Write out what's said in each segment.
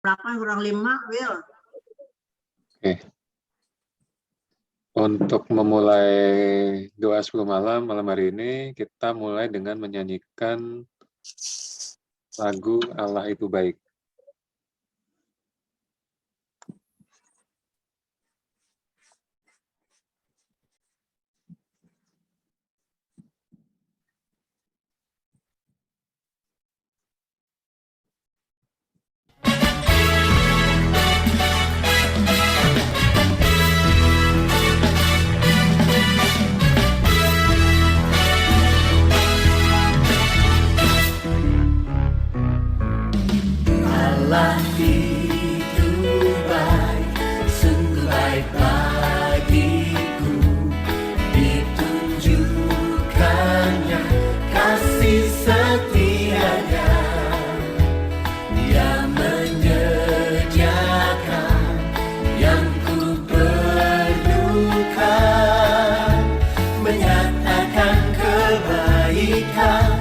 8 kurang 5, Will. Oke. Untuk memulai doa 10 malam hari ini, kita mulai dengan menyanyikan lagu Allah Itu Baik. Allah itu baik, sungguh baik bagiku, ditunjukkannya kasih setianya. Dia menyediakan yang ku perlukan, menyatakan kebaikan,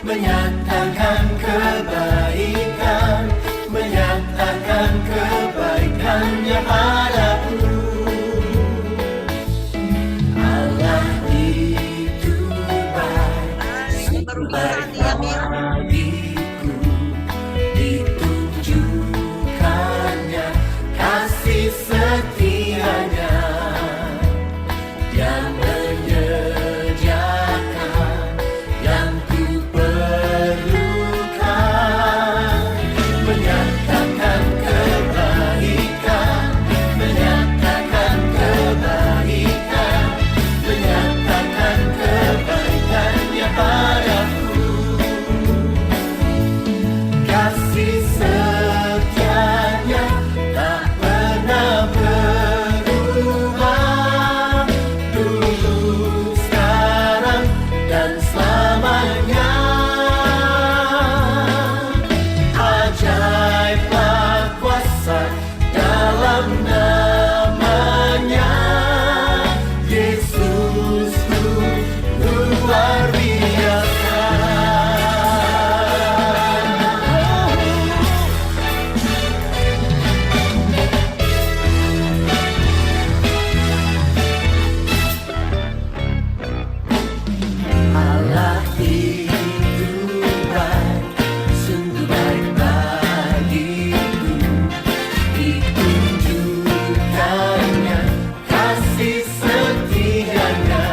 menyatakan kebaikan, menyatakan kebaikannya padaku. Allah itu baik, sungguh baik bagiku, ditunjukkannya kasih setianya. Dia menyediakan yang ku perlukan, menyatakan kebaikan, menyatakan kebaikan, menyatakan kebaikannya padaku. Kasih setianya tak pernah berubah, dulu, sekarang, dan selamanya. Ajaiblah kuasa dalam namanya, Yesusku luar biasa. Allah itu baik, sungguh baik bagiku, ditunjukkannya kasih setianya.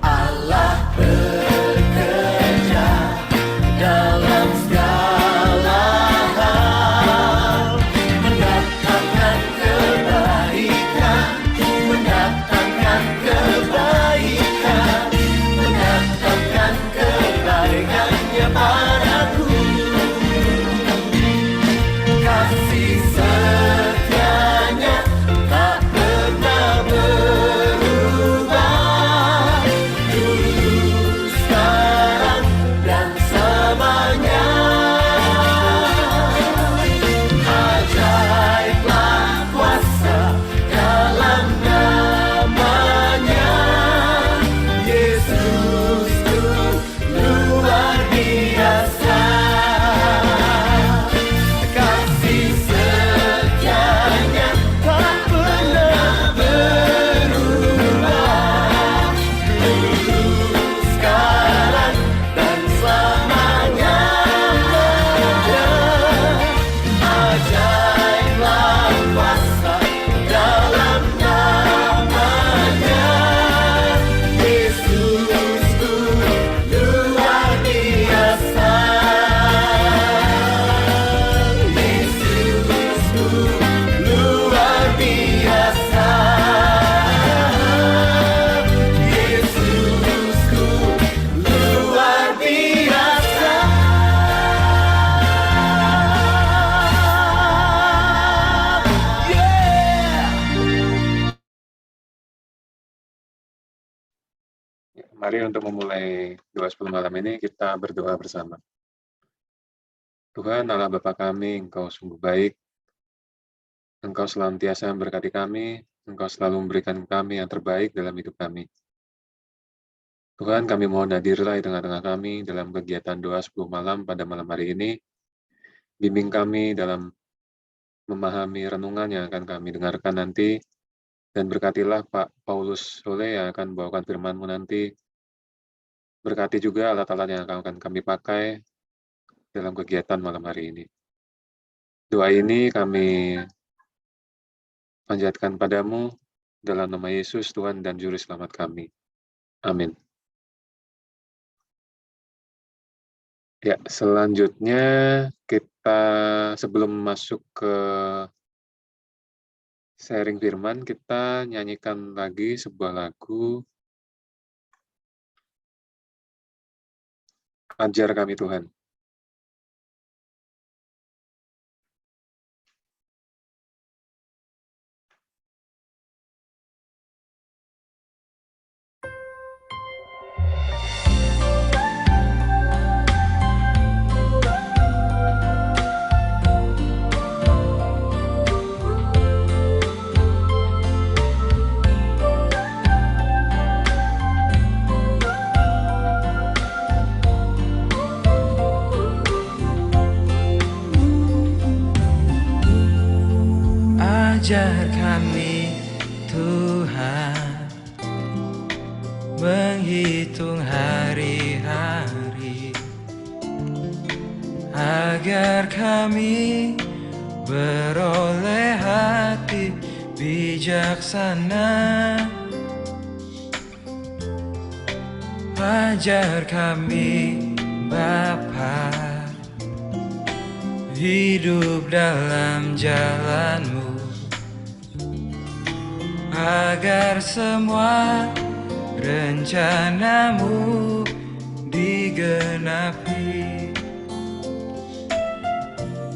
Allah bekerja dalam segala hal, mendatangkan kebaikan, mendatangkan kebaikan, mendatangkan kebaikannya padaku. Kasih setianya tak pernah berubah, dulu, sekarang, dan selamanya. Ajaiblah kuasa dalam namanya, Yesusku luar biasa. Kasih setianya tak pernah berubah, dulu, sekarang, dan selamanya. Ajaiblah kuasa dalam namanya, Yesusku luar biasa. Yesusku luar biasa. Yesusku luar biasa. Mari untuk memulai doa 10 malam ini kita berdoa bersama. Tuhan Allah Bapa kami, Engkau sungguh baik. Engkau senantiasa memberkati kami, Engkau selalu memberikan kami yang terbaik dalam hidup kami. Tuhan, kami mohon hadirlah di tengah-tengah kami dalam kegiatan doa 10 malam pada malam hari ini. Bimbing kami dalam memahami renungan yang akan kami dengarkan nanti, dan berkatilah Pak Paulus Sole yang akan membawakan firman-Mu nanti. Berkati juga alat-alat yang akan kami pakai dalam kegiatan malam hari ini. Doa ini kami panjatkan padamu dalam nama Yesus, Tuhan dan Juru Selamat kami. Amin. Ya, selanjutnya kita sebelum masuk ke sharing firman, kita nyanyikan lagi sebuah lagu, Ajar Kami Tuhan. Ajar kami Tuhan menghitung hari-hari, agar kami beroleh hati bijaksana. Ajar kami Bapa hidup dalam jalan-Mu, agar semua rencana-Mu digenapi.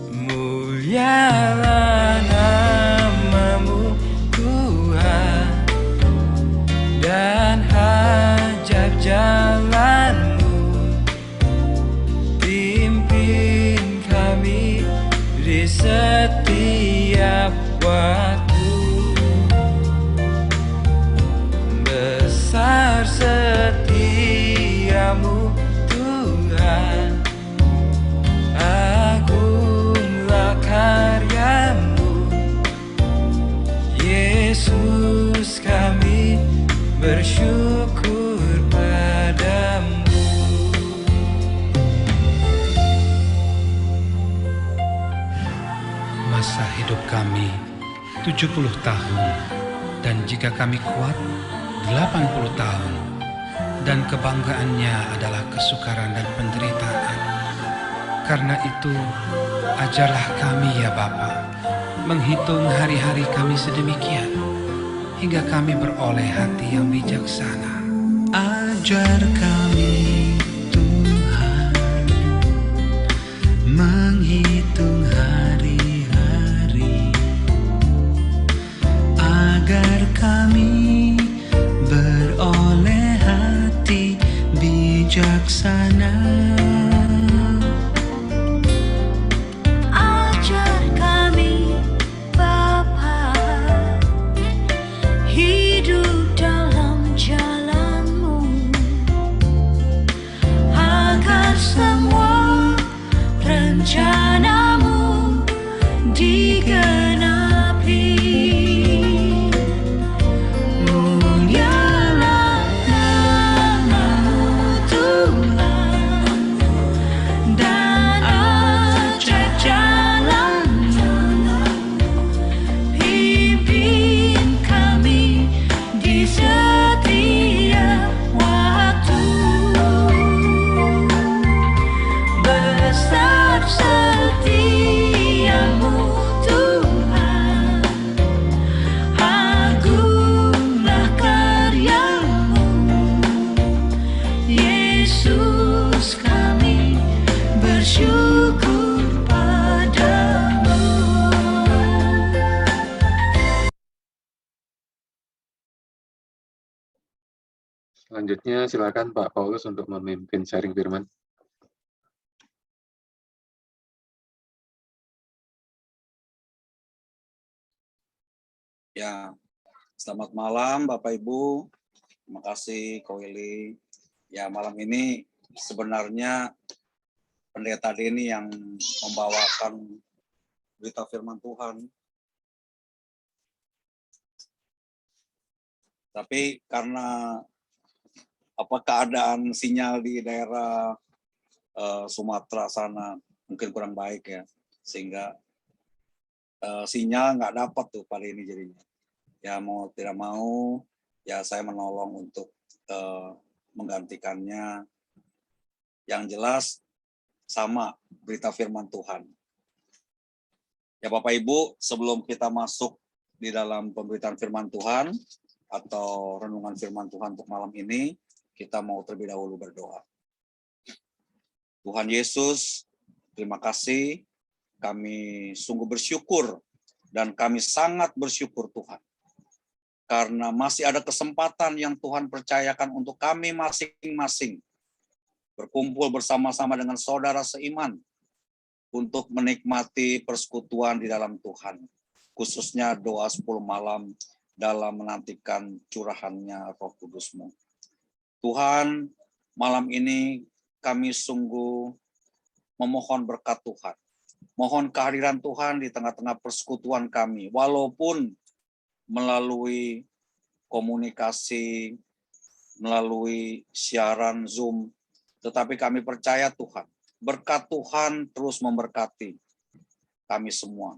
Mulialah nama-Mu Tuhan, dan hajat jalan-Mu. Pimpin kami di setiap waktu. Besar setiamu Tuhan, agunglah karyamu. Yesus, kami bersyukur padamu. Masa hidup kami 70 tahun, dan jika kami kuat 80 tahun, dan kebanggaannya adalah kesukaran dan penderitaan. Karena itu, ajarlah kami ya Bapa, menghitung hari-hari kami sedemikian, hingga kami beroleh hati yang bijaksana. Ajar kami Tuhan, menghitung hari-hari, agar kami beroleh hati bijaksana. Ajar kami Bapa, hidup dalam jalan-Mu, agar semua rencana-Mu digenapi. Mulialah nama-Mu Tuhan, dan ajar jalan-Mu. Pimpin kami di setiap waktu. Besar setiamu Tuhan, agunglah karyamu. Yesus, kami bersyukur padamu. Selanjutnya silakan Pak Paulus untuk memimpin sharing firman. Ya, selamat malam Bapak Ibu. Terima kasih Ko Willy. Ya, malam ini sebenarnya Pendeta Denny yang membawakan berita firman Tuhan. Tapi karena keadaan sinyal di daerah Sumatera sana mungkin kurang baik ya, sehingga sinyal nggak dapat tuh kali ini jadinya. Ya mau tidak mau, ya saya menolong untuk menggantikannya. Yang jelas sama berita firman Tuhan. Ya Bapak Ibu, sebelum kita masuk di dalam pemberitaan firman Tuhan atau renungan firman Tuhan untuk malam ini, kita mau terlebih dahulu berdoa. Tuhan Yesus, terima kasih. Kami sungguh bersyukur dan kami sangat bersyukur Tuhan. Karena masih ada kesempatan yang Tuhan percayakan untuk kami masing-masing berkumpul bersama-sama dengan saudara seiman untuk menikmati persekutuan di dalam Tuhan. Khususnya doa 10 malam dalam menantikan curahannya Roh Kudus-Mu. Tuhan, malam ini kami sungguh memohon berkat Tuhan. Mohon kehadiran Tuhan di tengah-tengah persekutuan kami. Walaupun melalui komunikasi, melalui siaran Zoom, tetapi kami percaya Tuhan. Berkat Tuhan terus memberkati kami semua.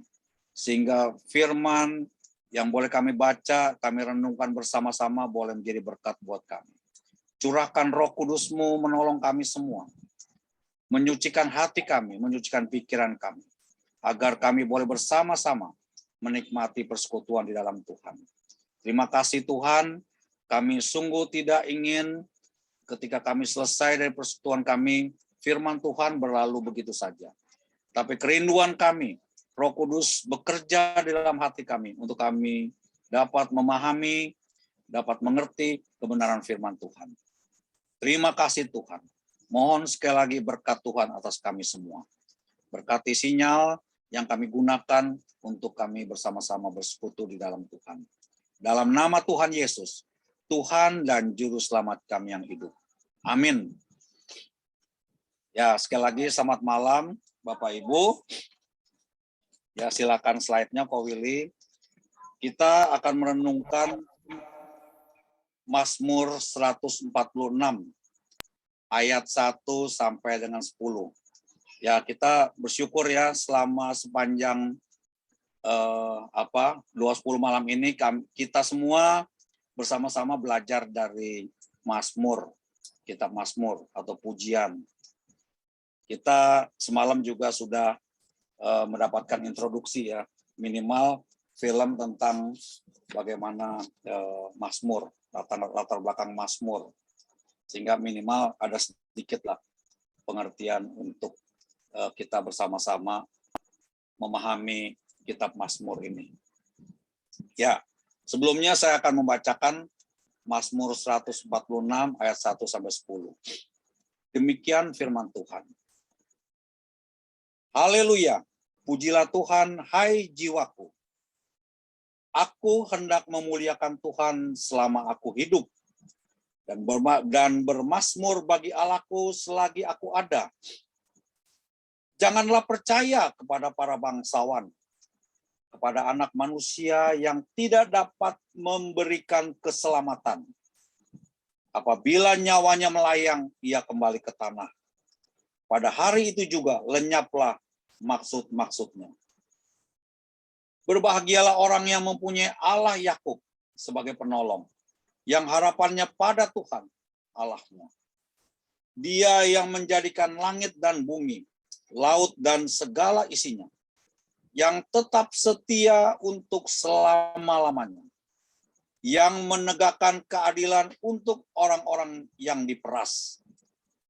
Sehingga firman yang boleh kami baca, kami renungkan bersama-sama boleh menjadi berkat buat kami. Curahkan Roh Kudus-Mu menolong kami semua. Menyucikan hati kami, menyucikan pikiran kami. Agar kami boleh bersama-sama menikmati persekutuan di dalam Tuhan. Terima kasih Tuhan, kami sungguh tidak ingin ketika kami selesai dari persekutuan kami, firman Tuhan berlalu begitu saja. Tapi kerinduan kami, Roh Kudus bekerja di dalam hati kami untuk kami dapat memahami, dapat mengerti kebenaran firman Tuhan. Terima kasih Tuhan. Mohon sekali lagi berkat Tuhan atas kami semua. Berkati sinyal yang kami gunakan untuk kami bersama-sama bersekutu di dalam Tuhan. Dalam nama Tuhan Yesus, Tuhan dan Juru Selamat kami yang hidup. Amin. Ya, sekali lagi selamat malam Bapak Ibu. Ya, silakan slide-nya Ko Willy. Kita akan merenungkan Mazmur 146 ayat 1 sampai dengan 10. Ya, kita bersyukur ya selama sepanjang doa 10 malam ini kita semua bersama-sama belajar dari Mazmur, kitab Mazmur atau pujian. Kita semalam juga sudah mendapatkan introduksi ya, minimal film tentang bagaimana Mazmur, latar belakang Mazmur, sehingga minimal ada sedikit lah pengertian untuk kita bersama-sama memahami kitab Mazmur ini. Ya, sebelumnya saya akan membacakan Mazmur 146 ayat 1 sampai 10. Demikian firman Tuhan. Haleluya, pujilah Tuhan, hai jiwaku. Aku hendak memuliakan Tuhan selama aku hidup, dan bermazmur bagi Allahku selagi aku ada. Janganlah percaya kepada para bangsawan, kepada anak manusia yang tidak dapat memberikan keselamatan. Apabila nyawanya melayang, ia kembali ke tanah. Pada hari itu juga lenyaplah maksud-maksudnya. Berbahagialah orang yang mempunyai Allah Yakub sebagai penolong, yang harapannya pada Tuhan Allahnya. Dia yang menjadikan langit dan bumi, laut dan segala isinya, yang tetap setia untuk selama-lamanya, yang menegakkan keadilan untuk orang-orang yang diperas,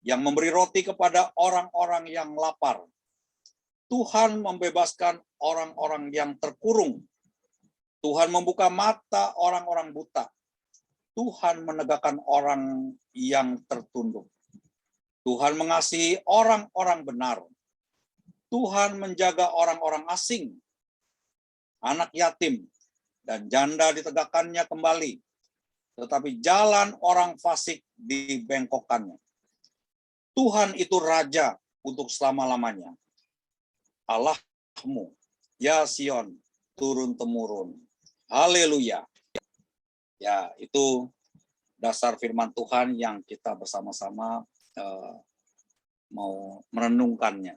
yang memberi roti kepada orang-orang yang lapar. Tuhan membebaskan orang-orang yang terkurung. Tuhan membuka mata orang-orang buta. Tuhan menegakkan orang yang tertunduk. Tuhan mengasihi orang-orang benar. Tuhan menjaga orang-orang asing, anak yatim, dan janda ditegakkannya kembali. Tetapi jalan orang fasik dibengkokkannya. Tuhan itu raja untuk selama-lamanya. Allahmu, ya Sion, turun-temurun. Haleluya. Ya, itu dasar firman Tuhan yang kita bersama-sama mau merenungkannya.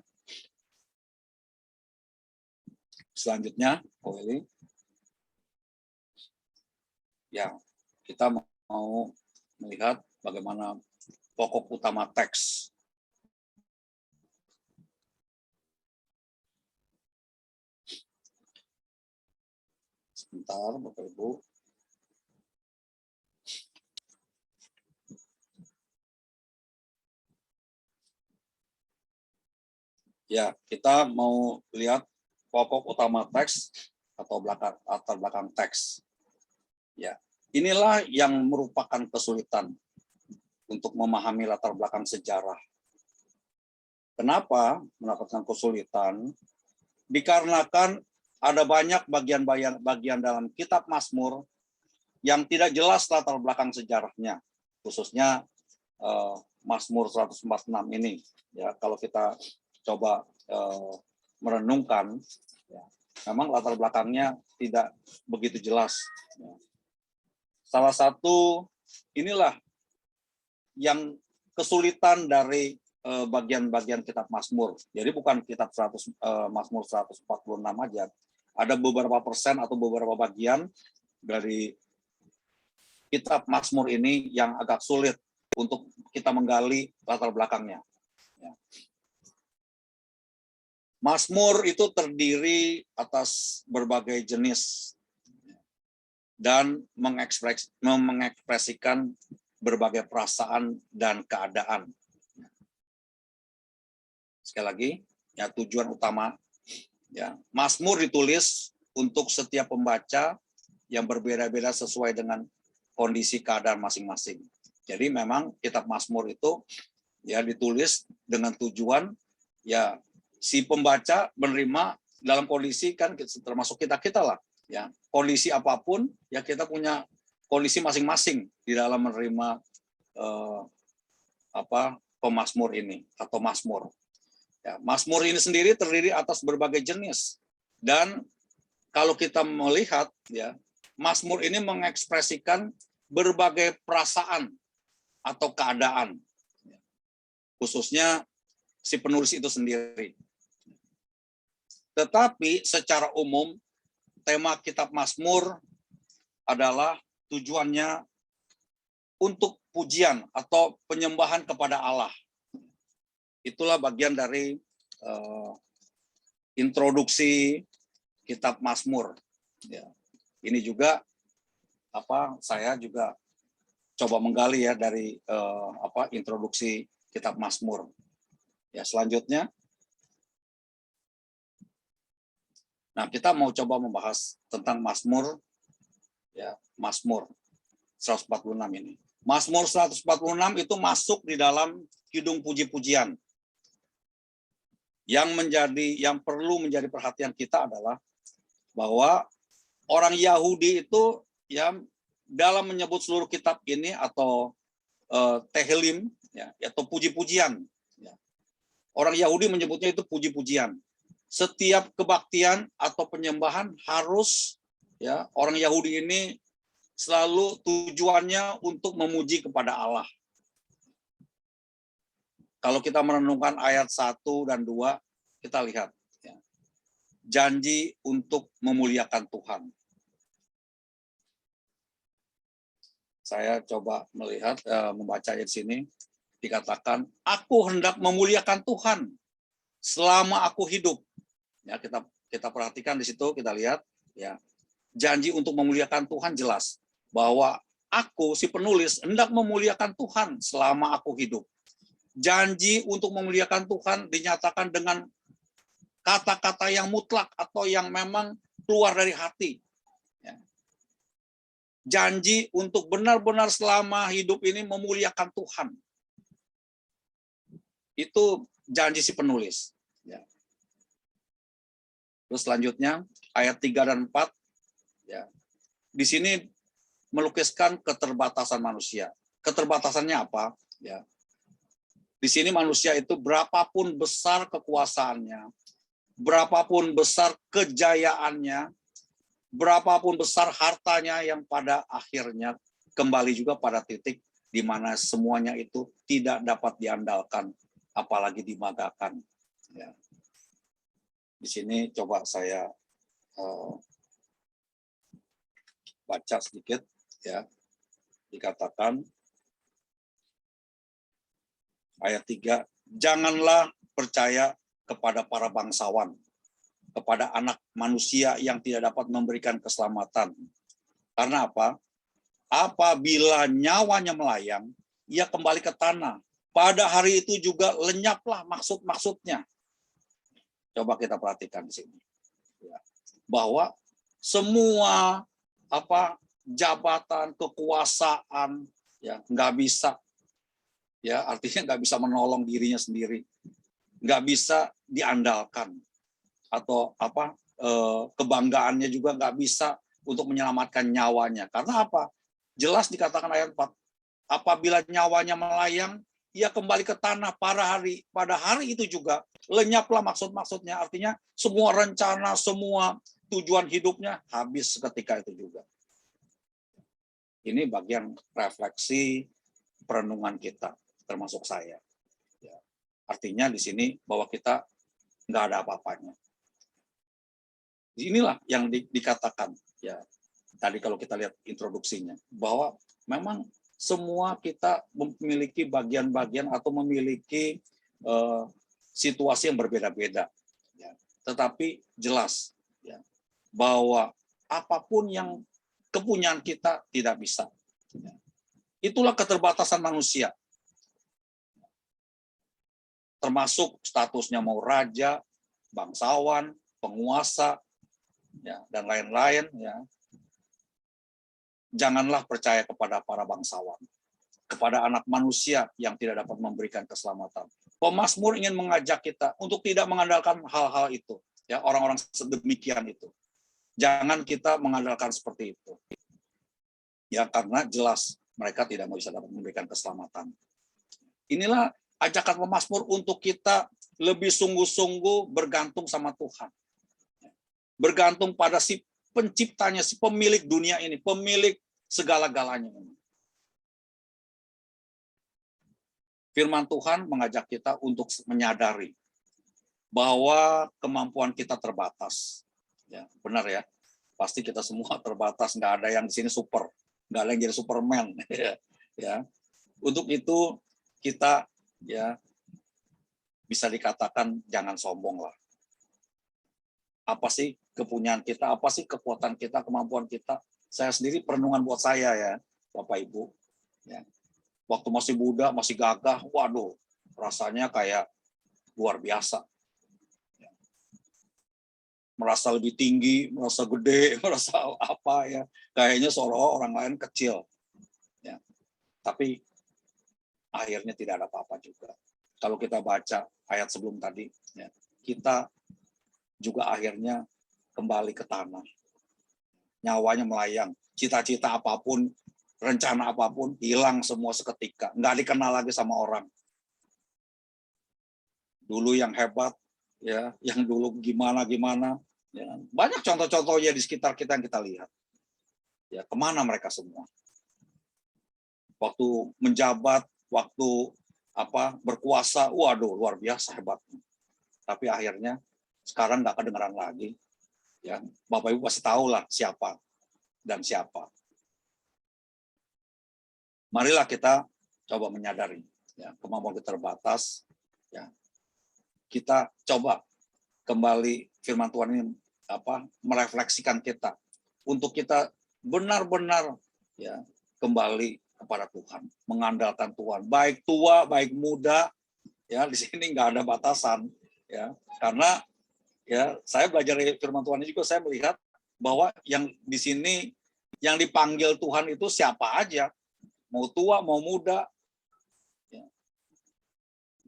Selanjutnya, Koeli. Ya, kita mau melihat bagaimana pokok utama teks. Sebentar, Bapak Ibu. Ya, kita mau lihat pokok utama teks atau latar belakang teks. Ya, inilah yang merupakan kesulitan untuk memahami latar belakang sejarah. Kenapa mendapatkan kesulitan? Dikarenakan ada banyak bagian dalam kitab Mazmur yang tidak jelas latar belakang sejarahnya, khususnya Mazmur 146 ini. Ya, kalau kita coba merenungkan, ya, memang latar belakangnya tidak begitu jelas. Ya. Salah satu inilah yang kesulitan dari bagian-bagian kitab Mazmur. Jadi bukan kitab Mazmur 146 aja. Ada beberapa persen atau beberapa bagian dari kitab Mazmur ini yang agak sulit untuk kita menggali latar belakangnya. Ya. Mazmur itu terdiri atas berbagai jenis dan mengekspresikan berbagai perasaan dan keadaan. Sekali lagi, ya, tujuan utama, ya, Mazmur ditulis untuk setiap pembaca yang berbeda-beda sesuai dengan kondisi keadaan masing-masing. Jadi memang kitab Mazmur itu ya ditulis dengan tujuan ya si pembaca menerima dalam kondisi, kan termasuk kita lah, ya, kondisi apapun ya kita punya kondisi masing-masing di dalam menerima pemazmur ini atau Mazmur. Ya, Mazmur ini sendiri terdiri atas berbagai jenis, dan kalau kita melihat ya Mazmur ini mengekspresikan berbagai perasaan atau keadaan, khususnya si penulis itu sendiri. Tetapi secara umum tema kitab Mazmur adalah tujuannya untuk pujian atau penyembahan kepada Allah. Itulah bagian dari introduksi kitab Mazmur. Ya. Ini juga saya juga coba menggali ya dari introduksi kitab Mazmur. Ya, selanjutnya, nah kita mau coba membahas tentang Mazmur, ya, Mazmur 146 ini. Mazmur 146 itu masuk di dalam kidung puji-pujian. Yang perlu menjadi perhatian kita adalah bahwa orang Yahudi itu ya dalam menyebut seluruh kitab ini atau Tehillim, ya, atau puji-pujian. Ya. Orang Yahudi menyebutnya itu puji-pujian. Setiap kebaktian atau penyembahan harus, ya, orang Yahudi ini selalu tujuannya untuk memuji kepada Allah. Kalau kita merenungkan ayat 1 dan 2, kita lihat ya, janji untuk memuliakan Tuhan. Saya coba melihat, membaca di sini, dikatakan, aku hendak memuliakan Tuhan selama aku hidup. Ya, kita perhatikan di situ, kita lihat, ya, janji untuk memuliakan Tuhan jelas bahwa aku si penulis hendak memuliakan Tuhan selama aku hidup. Janji untuk memuliakan Tuhan dinyatakan dengan kata-kata yang mutlak atau yang memang keluar dari hati. Ya. Janji untuk benar-benar selama hidup ini memuliakan Tuhan. Itu janji si penulis. Ya. Terus selanjutnya ayat 3 dan 4. Ya. Di sini melukiskan keterbatasan manusia. Keterbatasannya apa? Ya. Di sini manusia itu berapapun besar kekuasaannya, berapapun besar kejayaannya, berapapun besar hartanya, yang pada akhirnya kembali juga pada titik di mana semuanya itu tidak dapat diandalkan, apalagi dimagakan. Ya. Di sini coba saya baca sedikit, ya. Dikatakan ayat 3, janganlah percaya kepada para bangsawan, kepada anak manusia yang tidak dapat memberikan keselamatan. Karena apa? Apabila nyawanya melayang, ia kembali ke tanah. Pada hari itu juga lenyaplah maksud-maksudnya. Coba kita perhatikan di sini. Ya. Bahwa semua jabatan, kekuasaan, ya nggak bisa, ya artinya nggak bisa menolong dirinya sendiri, nggak bisa diandalkan, atau kebanggaannya juga nggak bisa untuk menyelamatkan nyawanya. Karena apa? Jelas dikatakan ayat 4, apabila nyawanya melayang, ia kembali ke tanah. Pada hari itu juga lenyaplah maksud-maksudnya. Artinya semua rencana, semua tujuan hidupnya habis seketika itu juga. Ini bagian refleksi perenungan kita, termasuk saya. Ya. Artinya di sini bahwa kita nggak ada apa-apanya. Inilah yang dikatakan, ya. Tadi kalau kita lihat introduksinya, bahwa memang semua kita memiliki bagian-bagian atau memiliki situasi yang berbeda-beda. Ya. Tetapi jelas, ya, bahwa apapun yang kepunyaan kita tidak bisa. Ya. Itulah keterbatasan manusia. Termasuk statusnya mau raja, bangsawan, penguasa, ya, dan lain-lain. Ya. Janganlah percaya kepada para bangsawan, kepada anak manusia yang tidak dapat memberikan keselamatan. Pemazmur ingin mengajak kita untuk tidak mengandalkan hal-hal itu, ya, orang-orang sedemikian itu. Jangan kita mengandalkan seperti itu, ya, karena jelas mereka tidak bisa dapat memberikan keselamatan. Inilah ajakan pemazmur untuk kita lebih sungguh-sungguh bergantung sama Tuhan, bergantung pada si penciptanya, si pemilik dunia ini, pemilik segala-galanya ini. Firman Tuhan mengajak kita untuk menyadari bahwa kemampuan kita terbatas. Ya, benar ya, pasti kita semua terbatas, nggak ada yang di sini super, nggak ada yang jadi Superman. Ya, untuk itu kita, ya, bisa dikatakan jangan sombong lah. Apa sih kepunyaan kita, apa sih kekuatan kita, kemampuan kita? Saya sendiri perenungan buat saya, ya, Bapak Ibu. Ya. Waktu masih muda, masih gagah, waduh, rasanya kayak luar biasa. Ya. Merasa lebih tinggi, merasa gede, merasa apa ya, kayaknya seolah-olah orang lain kecil. Ya. Tapi akhirnya tidak ada apa-apa juga. Kalau kita baca ayat sebelum tadi, ya, kita juga akhirnya kembali ke tanah. Nyawanya melayang, cita-cita apapun, rencana apapun, hilang semua seketika. Nggak dikenal lagi sama orang. Dulu yang hebat, ya, yang dulu gimana-gimana. Ya. Banyak contoh-contohnya di sekitar kita yang kita lihat. Ya, kemana mereka semua? Waktu menjabat, waktu berkuasa, waduh, luar biasa hebatnya. Tapi akhirnya sekarang nggak kedengaran lagi. Ya, Bapak Ibu pasti tahu lah siapa dan siapa. Marilah kita coba menyadari, ya, kemampuan kita terbatas. Ya, kita coba kembali firman Tuhan ini merefleksikan kita untuk kita benar-benar, ya, kembali kepada Tuhan, mengandalkan Tuhan, baik tua, baik muda. Ya, di sini nggak ada batasan. Ya, karena ya, saya belajar dari firman Tuhan ini juga, saya melihat bahwa yang di sini yang dipanggil Tuhan itu siapa aja, mau tua mau muda, ya.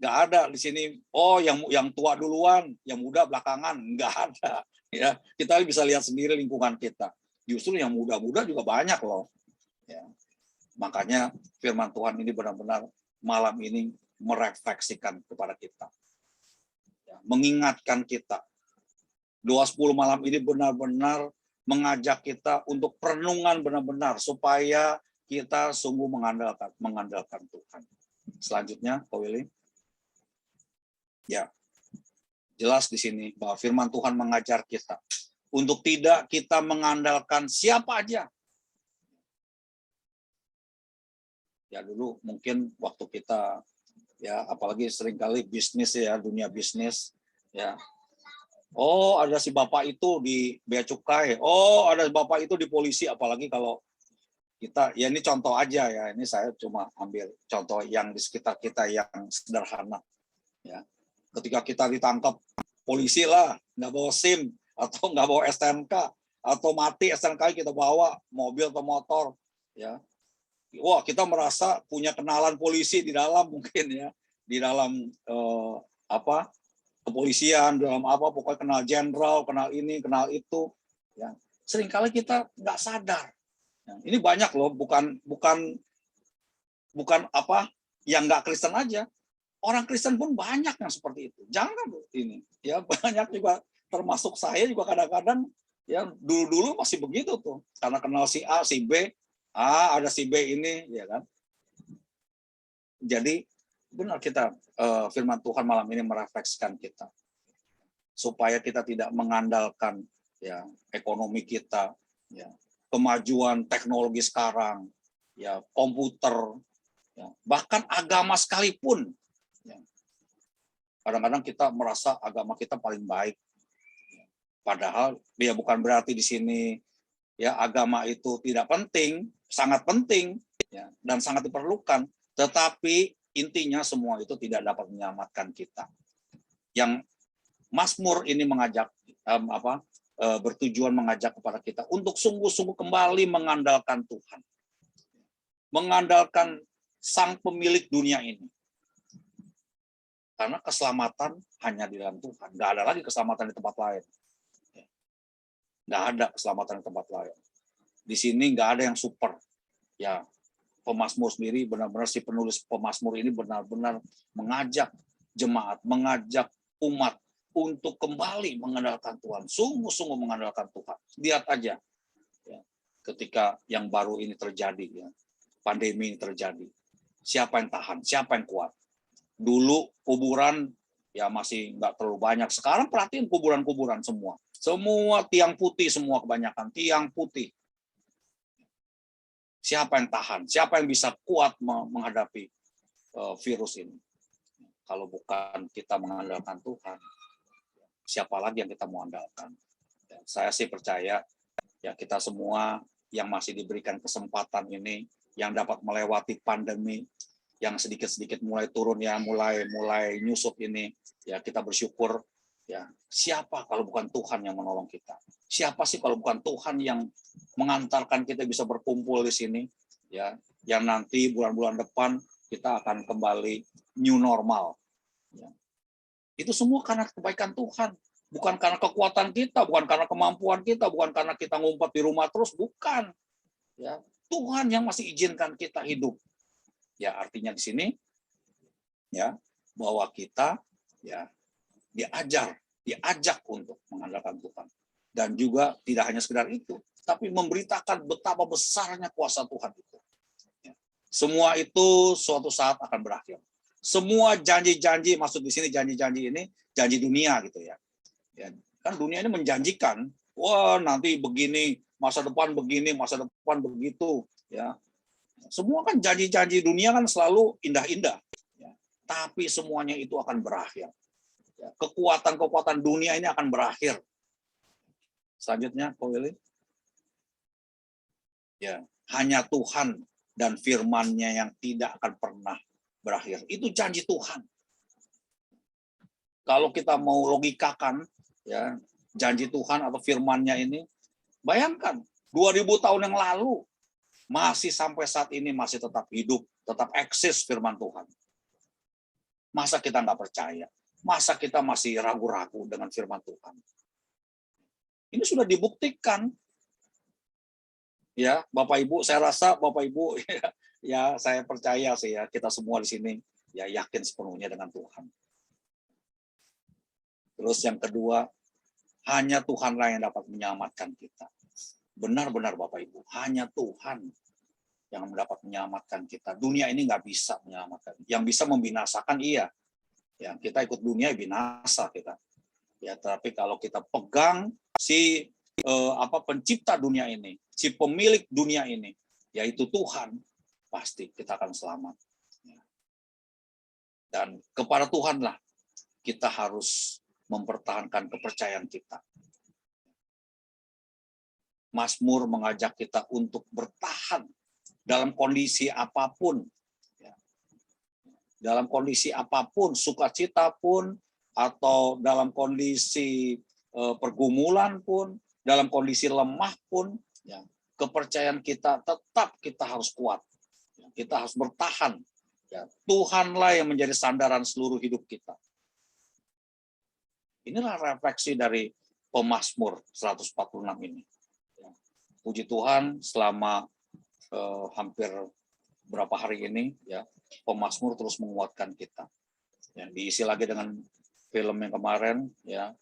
Nggak ada di sini. Oh, yang tua duluan, yang muda belakangan, nggak ada. Ya, kita bisa lihat sendiri lingkungan kita. Justru yang muda-muda juga banyak loh. Ya. Makanya firman Tuhan ini benar-benar malam ini merefleksikan kepada kita. Ya, mengingatkan kita. Doa 10 malam ini benar-benar mengajak kita untuk perenungan benar-benar supaya kita sungguh mengandalkan Tuhan. Selanjutnya, Pak Willy. Ya, jelas di sini bahwa firman Tuhan mengajar kita untuk tidak kita mengandalkan siapa aja. Ya dulu mungkin waktu kita ya apalagi seringkali bisnis ya, dunia bisnis ya. Oh, ada si bapak itu di bea cukai. Oh, ada bapak itu di polisi, apalagi kalau kita ya ini contoh aja ya. Ini saya cuma ambil contoh yang di sekitar kita yang sederhana ya. Ketika kita ditangkap polisi lah, nggak bawa SIM atau nggak bawa STNK atau mati STNK kita bawa mobil atau motor ya. Wah, kita merasa punya kenalan polisi di dalam mungkin ya, di dalam kepolisian, dalam pokoknya kenal jenderal, kenal ini, kenal itu ya. Seringkali kita nggak sadar. Ya, ini banyak loh, bukan yang nggak Kristen aja. Orang Kristen pun banyak yang seperti itu. Jangan ini ya, banyak juga termasuk saya juga kadang-kadang ya dulu masih begitu tuh. Karena kenal si A, si B, ada si B ini ya kan. Jadi benar kita firman Tuhan malam ini merefleksikan kita supaya kita tidak mengandalkan ya ekonomi kita ya, kemajuan teknologi sekarang ya, komputer ya, bahkan agama sekalipun ya. Kadang-kadang kita merasa agama kita paling baik ya. Padahal dia bukan berarti di sini ya agama itu tidak penting, sangat penting ya, dan sangat diperlukan, tetapi intinya semua itu tidak dapat menyelamatkan kita. Yang Mazmur ini mengajak bertujuan mengajak kepada kita untuk sungguh-sungguh kembali mengandalkan Tuhan. Mengandalkan Sang Pemilik dunia ini. Karena keselamatan hanya di dalam Tuhan. Nggak ada lagi keselamatan di tempat lain. Nggak ada keselamatan di tempat lain. Di sini nggak ada yang super. Ya, pemazmur sendiri benar-benar si penulis pemazmur ini benar-benar mengajak jemaat, mengajak umat untuk kembali mengandalkan Tuhan, sungguh-sungguh mengandalkan Tuhan. Lihat aja, ya, ketika yang baru ini terjadi, ya, pandemi ini terjadi, siapa yang tahan, siapa yang kuat? Dulu kuburan ya masih nggak terlalu banyak. Sekarang perhatiin kuburan-kuburan semua tiang putih, semua kebanyakan tiang putih. Siapa yang tahan? Siapa yang bisa kuat menghadapi virus ini? Kalau bukan kita mengandalkan Tuhan, siapa lagi yang kita mau andalkan? Saya sih percaya ya kita semua yang masih diberikan kesempatan ini, yang dapat melewati pandemi, yang sedikit-sedikit mulai turun ya, mulai nyusup ini, ya kita bersyukur. Ya, siapa kalau bukan Tuhan yang menolong kita? Siapa sih kalau bukan Tuhan yang mengantarkan kita bisa berkumpul di sini? Ya, yang nanti bulan-bulan depan kita akan kembali new normal. Ya. Itu semua karena kebaikan Tuhan, bukan karena kekuatan kita, bukan karena kemampuan kita, bukan karena kita ngumpet di rumah terus, bukan. Ya, Tuhan yang masih izinkan kita hidup. Ya, artinya di sini ya bahwa kita ya diajak untuk mengandalkan Tuhan. Dan juga tidak hanya sekedar itu, tapi memberitakan betapa besarnya kuasa Tuhan itu. Ya. Semua itu suatu saat akan berakhir. Semua janji-janji, maksud di sini janji-janji ini, janji dunia gitu ya. Ya. Kan dunia ini menjanjikan, wah nanti begini, masa depan begini, masa depan begitu. Ya. Semua kan janji-janji dunia kan selalu indah-indah. Ya. Tapi semuanya itu akan berakhir. Kekuatan-kekuatan dunia ini akan berakhir. Selanjutnya, Pak Willy. Ya, hanya Tuhan dan firman-Nya yang tidak akan pernah berakhir. Itu janji Tuhan. Kalau kita mau logikakan ya, janji Tuhan atau firman-Nya ini, bayangkan 2000 tahun yang lalu masih sampai saat ini masih tetap hidup, tetap eksis firman Tuhan. Masa kita nggak percaya? Masa kita masih ragu-ragu dengan firman Tuhan? Ini sudah dibuktikan. Ya, Bapak Ibu, saya rasa Bapak Ibu ya saya percaya sih ya kita semua di sini ya yakin sepenuhnya dengan Tuhan. Terus yang kedua, hanya Tuhanlah yang dapat menyelamatkan kita. Benar-benar Bapak Ibu, hanya Tuhan yang dapat menyelamatkan kita. Dunia ini nggak bisa menyelamatkan. Yang bisa membinasakan iya. Ya, kita ikut dunia binasa kita. Ya, tapi kalau kita pegang si pencipta dunia ini, si pemilik dunia ini, yaitu Tuhan, pasti kita akan selamat. Dan kepada Tuhanlah kita harus mempertahankan kepercayaan kita. Mazmur mengajak kita untuk bertahan dalam kondisi apapun. Dalam kondisi apapun, sukacita pun, atau dalam kondisi pergumulan pun, dalam kondisi lemah pun, ya, kepercayaan kita tetap kita harus kuat. Kita harus bertahan. Ya, Tuhanlah yang menjadi sandaran seluruh hidup kita. Inilah refleksi dari Pemazmur 146 ini. Ya, puji Tuhan, selama hampir berapa hari ini, ya, Pemazmur terus menguatkan kita. Ya, diisi lagi dengan film yang kemarin, ya,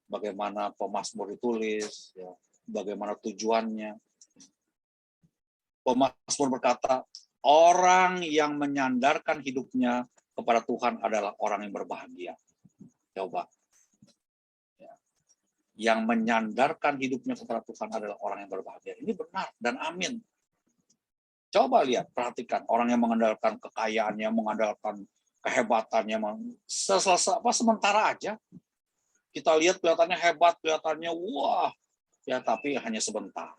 bagaimana Pemazmur ditulis, ya, bagaimana tujuannya. Pemazmur berkata, orang yang menyandarkan hidupnya kepada Tuhan adalah orang yang berbahagia. Coba. Ya. Yang menyandarkan hidupnya kepada Tuhan adalah orang yang berbahagia. Ini benar dan amin. Coba lihat, perhatikan. Orang yang mengandalkan kekayaannya, mengandalkan kehebatannya, sementara aja. Kita lihat kelihatannya hebat, kelihatannya wah, ya, tapi hanya sebentar.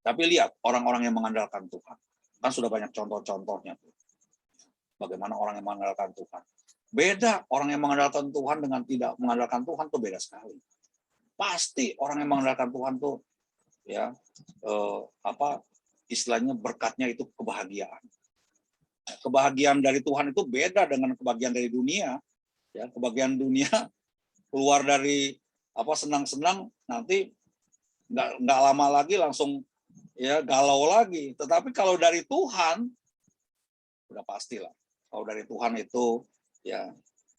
Tapi lihat orang-orang yang mengandalkan Tuhan. Kan sudah banyak contoh-contohnya. Bagaimana orang yang mengandalkan Tuhan. Beda orang yang mengandalkan Tuhan dengan tidak mengandalkan Tuhan tuh beda sekali. Pasti orang yang mengandalkan Tuhan tuh, ya, istilahnya berkatnya itu kebahagiaan. Kebahagiaan dari Tuhan itu beda dengan kebahagiaan dari dunia. Ya, kebahagiaan dunia keluar dari senang-senang, nanti nggak lama lagi langsung, ya, galau lagi. Tetapi kalau dari Tuhan, udah pastilah. Kalau dari Tuhan itu, ya,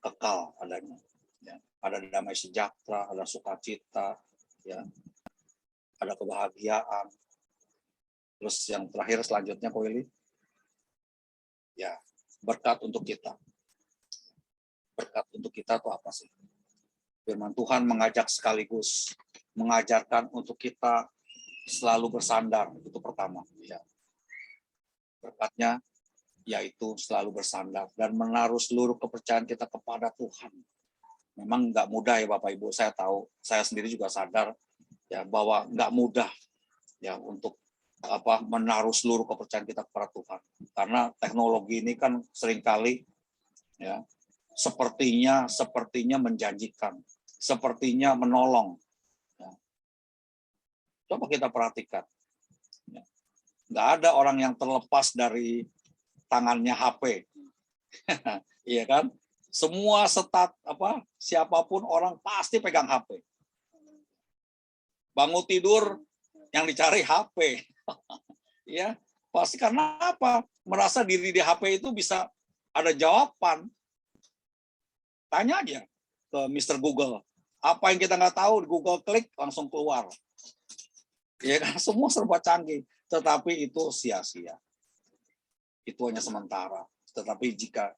kekal adanya. Ya, ada damai sejahtera, ada sukacita, ya, ada kebahagiaan. Terus yang terakhir selanjutnya, Ko Willy, ya, berkat untuk kita. Berkat untuk kita itu apa sih? Firman Tuhan mengajak sekaligus mengajarkan untuk kita selalu bersandar, itu pertama. Ya. Berkatnya yaitu selalu bersandar dan menaruh seluruh kepercayaan kita kepada Tuhan. Memang nggak mudah ya Bapak Ibu, saya tahu, saya sendiri juga sadar, ya, bahwa nggak mudah, ya, untuk menaruh seluruh kepercayaan kita kepada Tuhan. Karena teknologi ini kan seringkali, ya, sepertinya menjanjikan, sepertinya menolong. Ya. Coba kita perhatikan. Ya. Nggak ada orang yang terlepas dari tangannya HP. Iya kan? Semua siapapun orang pasti pegang HP. Bangun tidur yang dicari HP. Ya, pasti karena apa? Merasa diri di HP itu bisa ada jawaban. Tanya aja ke Mr. Google. Apa yang kita nggak tahu, di Google klik langsung keluar. Ya kan, semua serba canggih, tetapi itu sia-sia. Itu hanya sementara. Tetapi jika,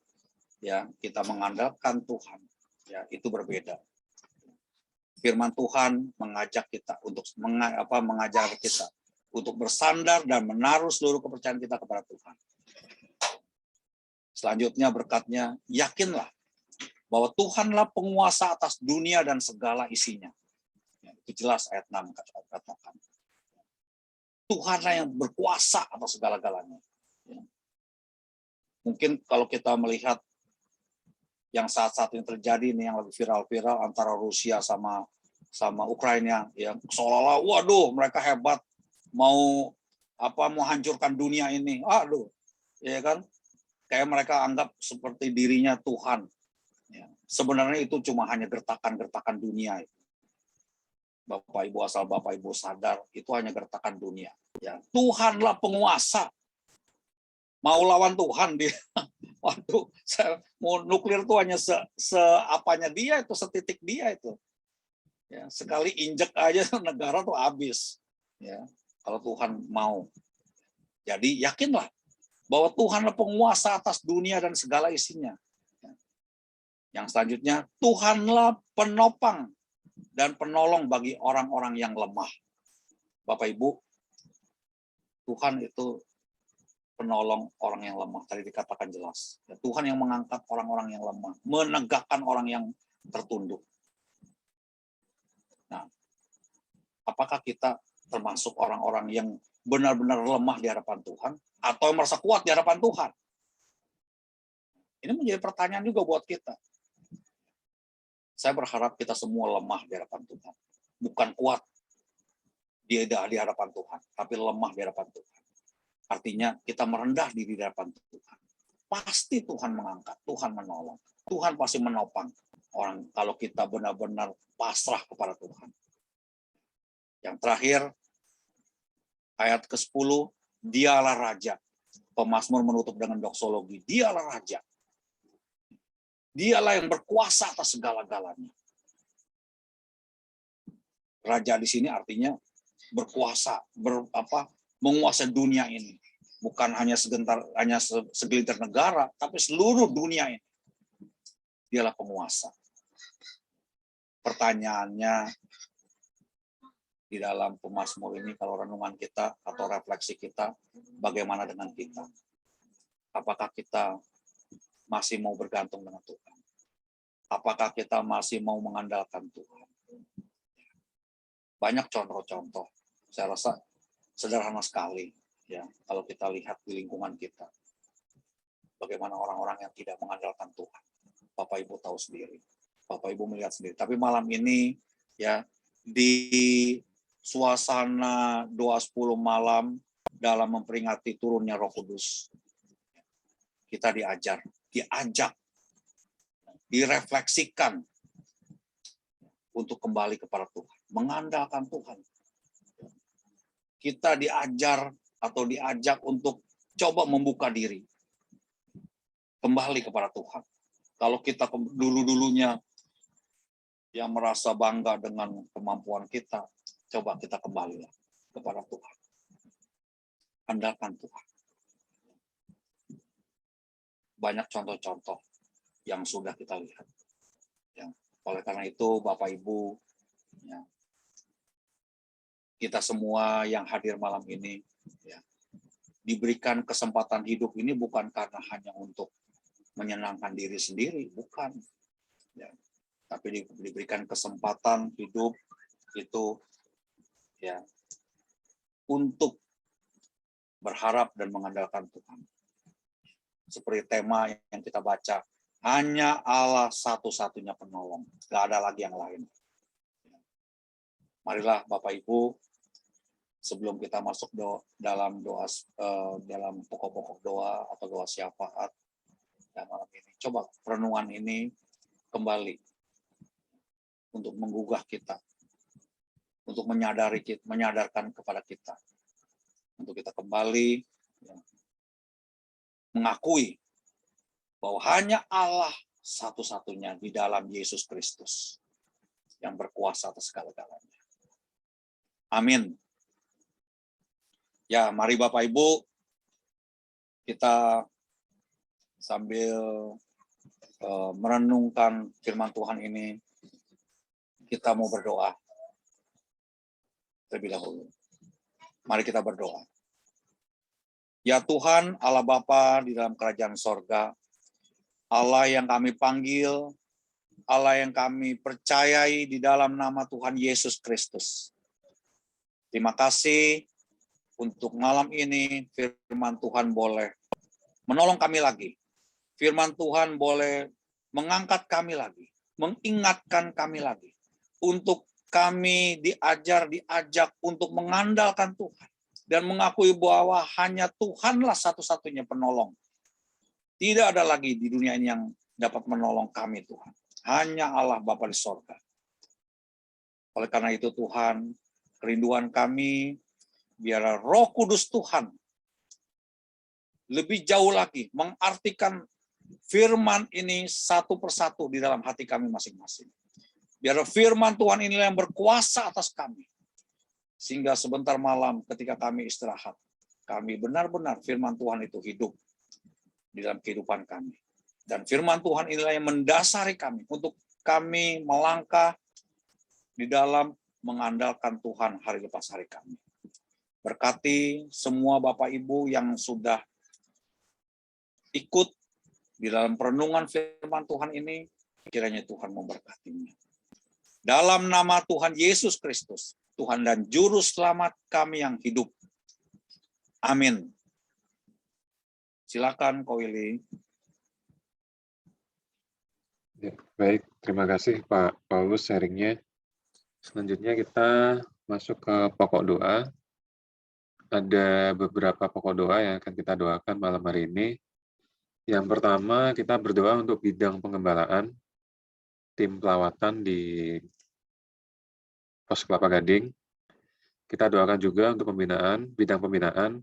ya, kita mengandalkan Tuhan, ya, itu berbeda. Firman Tuhan mengajak kita untuk mengajar kita untuk bersandar dan menaruh seluruh kepercayaan kita kepada Tuhan. Selanjutnya berkatnya, yakinlah bahwa Tuhanlah penguasa atas dunia dan segala isinya. Ya, itu jelas ayat 6 katakan. Tuhanlah yang berkuasa atas segala-galanya. Ya. Mungkin kalau kita melihat yang saat-saat ini terjadi ini yang lagi viral-viral antara Rusia sama Ukraina, ya, seolah-olah waduh mereka hebat, mau hancurkan dunia ini. Aduh, ya kan? Kayak mereka anggap seperti dirinya Tuhan. Ya. Sebenarnya itu cuma hanya gertakan-gertakan dunia. Bapak Ibu, asal Bapak Ibu sadar, itu hanya gertakan dunia. Ya. Tuhanlah penguasa. mau lawan Tuhan dia. Waduh, mau nuklir tuh hanya seapanya dia itu, setitik dia itu. Ya, sekali injek aja negara tuh habis. Ya, kalau Tuhan mau. Jadi yakinlah bahwa Tuhanlah penguasa atas dunia dan segala isinya. Yang selanjutnya, Tuhanlah penopang dan penolong bagi orang-orang yang lemah. Bapak Ibu, Tuhan itu penolong orang yang lemah. Tadi dikatakan jelas. Ya, Tuhan yang mengangkat orang-orang yang lemah, menegakkan orang yang tertunduk. Nah, apakah kita termasuk orang-orang yang benar-benar lemah di hadapan Tuhan atau yang merasa kuat di hadapan Tuhan? Ini menjadi pertanyaan juga buat kita. Saya berharap kita semua lemah di hadapan Tuhan. Bukan kuat di hadapan Tuhan, tapi lemah di hadapan Tuhan. Artinya kita merendah diri di hadapan Tuhan. Pasti Tuhan mengangkat, Tuhan menolong. Tuhan pasti menopang orang kalau kita benar-benar pasrah kepada Tuhan. Yang terakhir, ayat ke-10, dialah Raja. Pemazmur menutup dengan doksologi, dialah Raja. Dialah yang berkuasa atas segala-galanya. Raja di sini artinya berkuasa, menguasai dunia ini. Bukan hanya segelintir negara, tapi seluruh dunia ini. Dialah penguasa. Pertanyaannya di dalam Pemazmur ini, kalau renungan kita atau refleksi kita, bagaimana dengan kita? Apakah kita masih mau bergantung dengan Tuhan? Apakah kita masih mau mengandalkan Tuhan? Banyak contoh-contoh. Saya rasa sederhana sekali. Ya, kalau kita lihat di lingkungan kita, bagaimana orang-orang yang tidak mengandalkan Tuhan. Bapak Ibu tahu sendiri. Bapak Ibu melihat sendiri. Tapi malam ini, ya, di suasana doa 10 malam dalam memperingati turunnya Roh Kudus, kita diajak, direfleksikan untuk kembali kepada Tuhan, mengandalkan Tuhan. Kita diajak untuk coba membuka diri, kembali kepada Tuhan. Kalau kita dulu-dulunya yang merasa bangga dengan kemampuan kita, coba kita kembali kepada Tuhan. Andalkan Tuhan. Banyak contoh-contoh yang sudah kita lihat. Ya. Oleh karena itu, Bapak Ibu, ya, kita semua yang hadir malam ini, ya, diberikan kesempatan hidup ini bukan karena hanya untuk menyenangkan diri sendiri, bukan. Ya. Tapi diberikan kesempatan hidup itu, ya, untuk berharap dan mengandalkan Tuhan. Seperti tema yang kita baca, hanya Allah satu-satunya penolong, gak ada lagi yang lain. Marilah Bapak Ibu, sebelum kita masuk dalam pokok-pokok doa atau doa syafaat dan malam ini, coba renungan ini kembali untuk menggugah kita, untuk menyadarkan kepada kita, untuk kita kembali, ya, mengakui bahwa hanya Allah satu-satunya di dalam Yesus Kristus yang berkuasa atas segala-galanya. Amin. Ya, mari Bapak Ibu, kita sambil merenungkan firman Tuhan ini, kita mau berdoa terlebih dahulu. Mari kita berdoa. Ya Tuhan, Allah Bapa di dalam kerajaan sorga, Allah yang kami panggil, Allah yang kami percayai di dalam nama Tuhan Yesus Kristus. Terima kasih untuk malam ini firman Tuhan boleh menolong kami lagi. Firman Tuhan boleh mengangkat kami lagi, mengingatkan kami lagi. Untuk kami diajak untuk mengandalkan Tuhan. Dan mengakui bahwa hanya Tuhanlah satu-satunya penolong. Tidak ada lagi di dunia ini yang dapat menolong kami Tuhan. Hanya Allah Bapa di sorga. Oleh karena itu Tuhan, kerinduan kami, biarlah Roh Kudus Tuhan lebih jauh lagi mengartikan firman ini satu persatu di dalam hati kami masing-masing. Biar firman Tuhan inilah yang berkuasa atas kami. Sehingga sebentar malam ketika kami istirahat, kami benar-benar firman Tuhan itu hidup di dalam kehidupan kami. Dan firman Tuhan inilah yang mendasari kami untuk kami melangkah di dalam mengandalkan Tuhan hari lepas hari kami. Berkati semua Bapak Ibu yang sudah ikut di dalam perenungan firman Tuhan ini, kiranya Tuhan memberkatinya. Dalam nama Tuhan Yesus Kristus, Tuhan dan Juru Selamat kami yang hidup. Amin. Silakan Ko Willy. Ya, baik, terima kasih Pak Paulus sharingnya. Selanjutnya kita masuk ke pokok doa. Ada beberapa pokok doa yang akan kita doakan malam hari ini. Yang pertama, kita berdoa untuk bidang pengembalaan, tim pelawatan di Pos Kelapa Gading. Kita doakan juga untuk bidang pembinaan,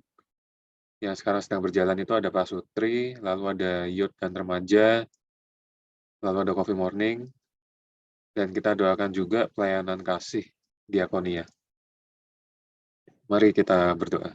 yang sekarang sedang berjalan itu ada Pak Sutri, lalu ada Youth dan Remaja, lalu ada Coffee Morning, dan kita doakan juga pelayanan kasih diakonia. Mari kita berdoa.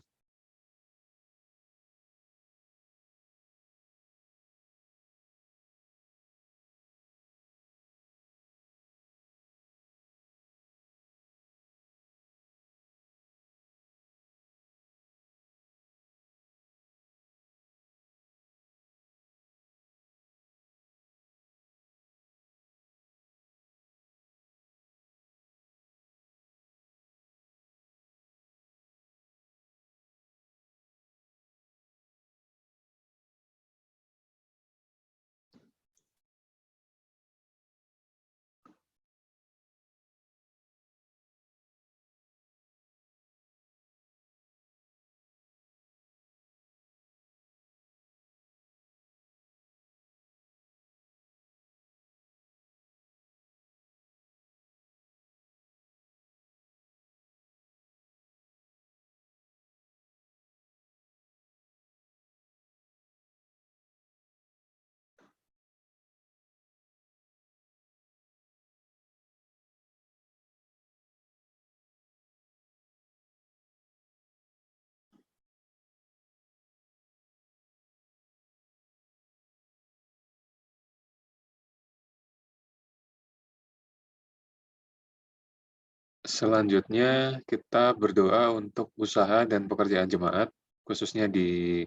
Selanjutnya, kita berdoa untuk usaha dan pekerjaan jemaat, khususnya di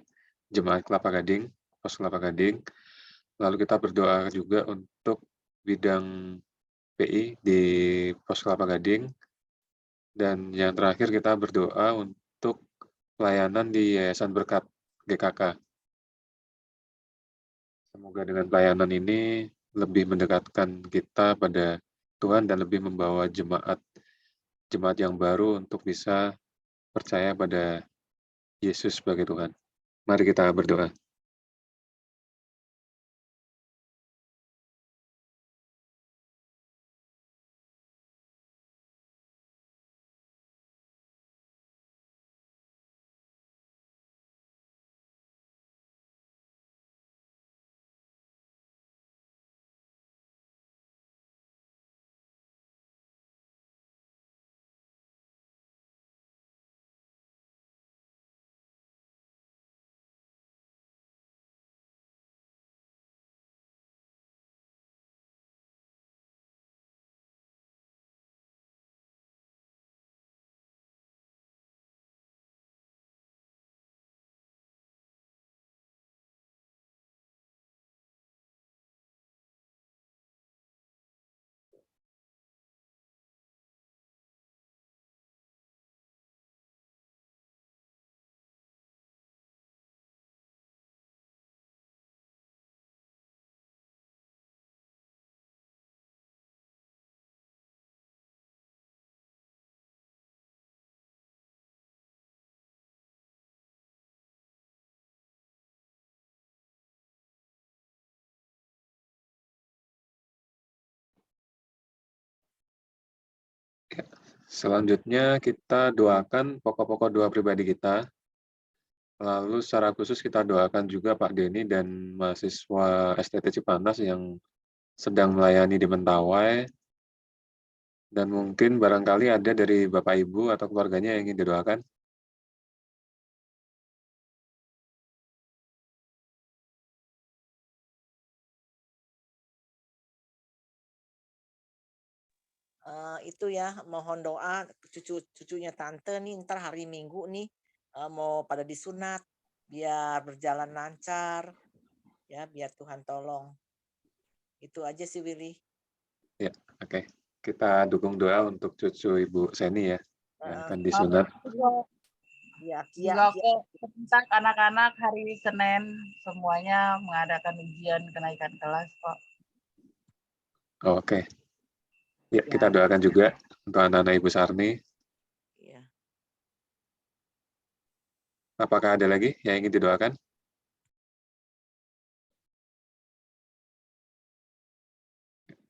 Jemaat Kelapa Gading, Pos Kelapa Gading. Lalu kita berdoa juga untuk bidang PI di Pos Kelapa Gading. Dan yang terakhir kita berdoa untuk pelayanan di Yayasan Berkat GKK. Semoga dengan pelayanan ini lebih mendekatkan kita pada Tuhan dan lebih membawa jemaat yang baru untuk bisa percaya pada Yesus sebagai Tuhan. Mari kita berdoa. Selanjutnya kita doakan pokok-pokok doa pribadi kita. Lalu secara khusus kita doakan juga Pak Denny dan mahasiswa STT Cipanas yang sedang melayani di Mentawai, dan mungkin barangkali ada dari Bapak Ibu atau keluarganya yang ingin didoakan. Itu ya, mohon doa cucunya tante nih ntar hari Minggu nih, mau pada disunat, biar berjalan lancar, ya biar Tuhan tolong. Itu aja sih Willy. Ya, oke. Kita dukung doa untuk cucu Ibu Seni ya, yang akan Maaf, disunat. Ya, juga aku tentang anak-anak hari Senin semuanya mengadakan ujian kenaikan kelas kok. Oke. Ya, kita doakan juga untuk anak-anak Ibu Sarni. Iya. Apakah ada lagi yang ingin didoakan?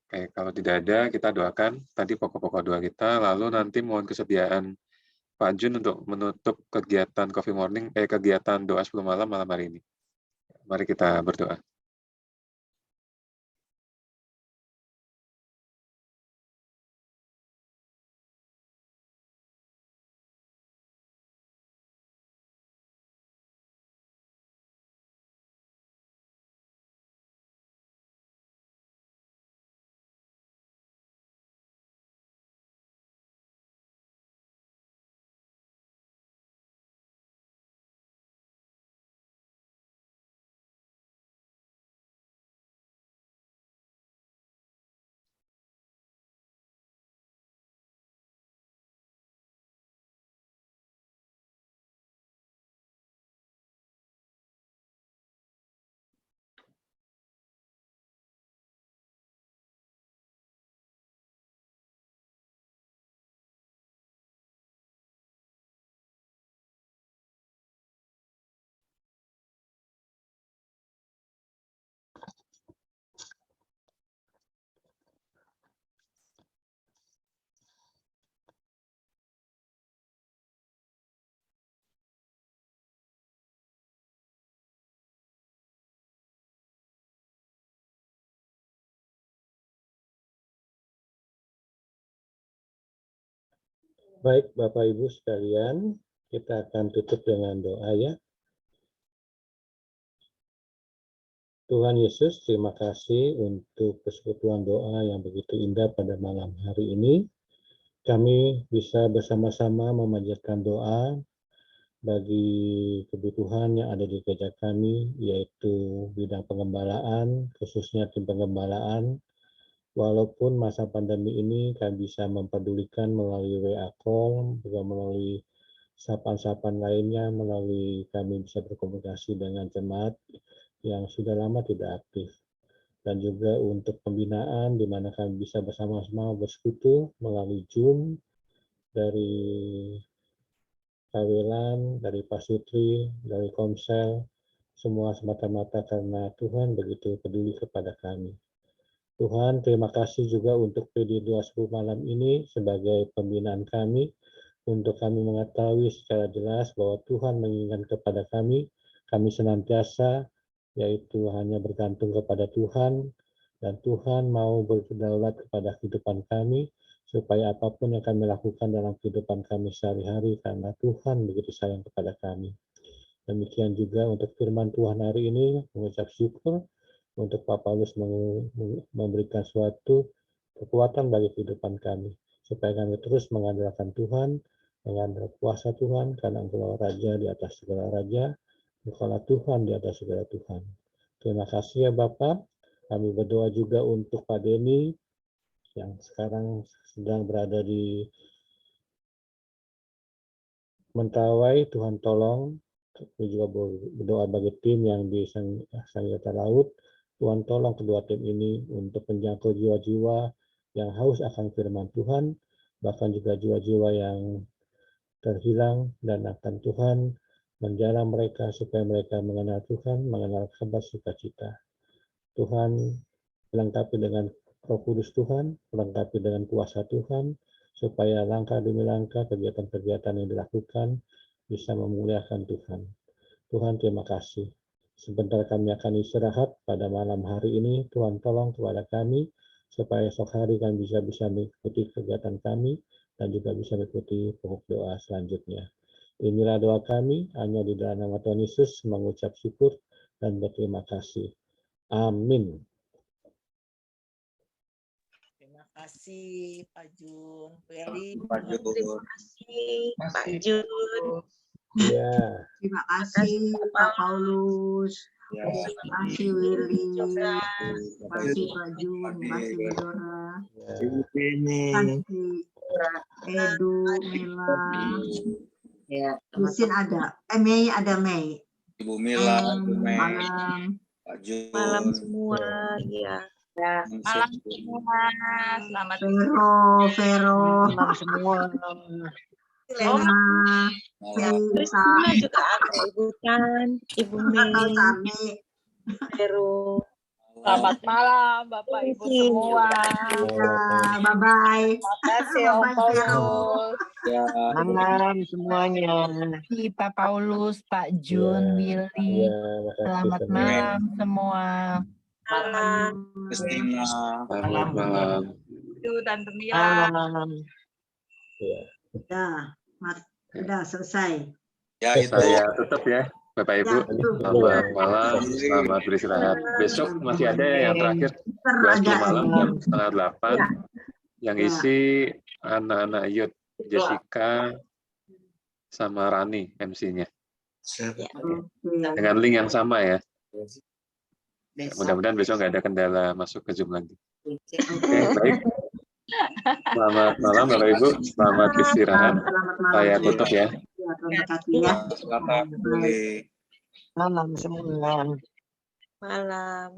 Oke, kalau tidak ada, kita doakan tadi pokok-pokok doa kita, lalu nanti mohon kesediaan Pak Jun untuk menutup kegiatan Coffee Morning, kegiatan doa 10 malam malam hari ini. Mari kita berdoa. Baik, Bapak Ibu sekalian, kita akan tutup dengan doa ya. Tuhan Yesus, terima kasih untuk persekutuan doa yang begitu indah pada malam hari ini. Kami bisa bersama-sama memanjatkan doa bagi kebutuhan yang ada di gereja kami, yaitu bidang pengembalaan, khususnya tim pengembalaan. Walaupun masa pandemi ini kami bisa mempedulikan melalui WA call, juga melalui sapaan-sapaan lainnya, melalui kami bisa berkomunikasi dengan jemaat yang sudah lama tidak aktif. Dan juga untuk pembinaan, di mana kami bisa bersama-sama bersekutu melalui Zoom dari Kawelan, dari Pasutri, dari Komsel, semua semata-mata karena Tuhan begitu peduli kepada kami. Tuhan, terima kasih juga untuk PD210 malam ini sebagai pembinaan kami, untuk kami mengetahui secara jelas bahwa Tuhan menginginkan kepada kami senantiasa yaitu hanya bergantung kepada Tuhan, dan Tuhan mau berdaulat kepada kehidupan kami, supaya apapun yang kami lakukan dalam kehidupan kami sehari-hari, karena Tuhan begitu sayang kepada kami. Demikian juga untuk firman Tuhan hari ini, mengucap syukur untuk Pak Paulus memberikan suatu kekuatan bagi kehidupan kami, supaya kami terus mengandalkan Tuhan, mengandalkan kuasa Tuhan, karena Engkau Raja di atas segala raja, Engkau Tuhan di atas segala Tuhan. Terima kasih ya Bapak. Kami berdoa juga untuk Pak Denny yang sekarang sedang berada di Mentawai. Tuhan tolong. Kami juga berdoa bagi tim yang di Sanggata Laut. Tuhan tolong kedua tim ini untuk menjangkau jiwa-jiwa yang haus akan firman Tuhan, bahkan juga jiwa-jiwa yang terhilang, dan akan Tuhan menjala mereka supaya mereka mengenal Tuhan, mengenal kabar sukacita. Tuhan melengkapi dengan Roh Kudus Tuhan, melengkapi dengan kuasa Tuhan, supaya langkah demi langkah kegiatan-kegiatan yang dilakukan bisa memuliakan Tuhan. Tuhan terima kasih. Sebentar kami akan istirahat pada malam hari ini. Tuhan tolong kepada kami supaya esok hari kami bisa mengikuti kegiatan kami dan juga bisa mengikuti pokok doa selanjutnya. Inilah doa kami, hanya di dalam nama Tuhan Yesus mengucap syukur dan berterima kasih. Amin. Terima kasih Pak Jun. Willy. Pak Jun. Terima kasih Pak Jun. Ya, Terima kasih Pak Paulus. Ya. Terima kasih Willy. Juga. Terima kasih Pak Jun. Terima kasih Bu Dora. ya. Terima kasih Edu, Mila. Ya, Lusin ada. Mei ada Mei. Ibu Mila, Ibu Mei, Malam. Pak Jun. malam semua. Ya. Malam semua. Selamat Vero. malam semua. Lena. Malam. Lisa. juga ada Ibu Tan, Ibu Atau Mei, Tami. Vero. Selamat malam Bapak Ibu semua. Ya, bye-bye. Terima kasih Om Bye-bye, Vero. Paulus. Ya. Malam semuanya. Pak Paulus, Pak Jun, Willy. Ya, makasih Selamat semua. malam semua. Malam. Kristina. Selamat malam. Itu Tante Mila. Malam. Ya. Udah selesai. Ya, itu. Saya tutup ya, Bapak Ibu. Ya, itu. Selamat malam, selamat beristirahat. Besok masih ada yang terakhir, Ntar 12 ada. malam jam 7:30. Yang isi anak-anak youth, Jessica sama Rani MC-nya. Dengan link yang sama ya. Mudah-mudahan besok nggak ada kendala masuk ke Zoom lagi. Oke, baik. Selamat malam Bapak Ibu, selamat istirahat. Selamat malam. Saya tutup ya. Ya, terima kasih ya. Selamat Willy. Malam semua. Malam. Malam.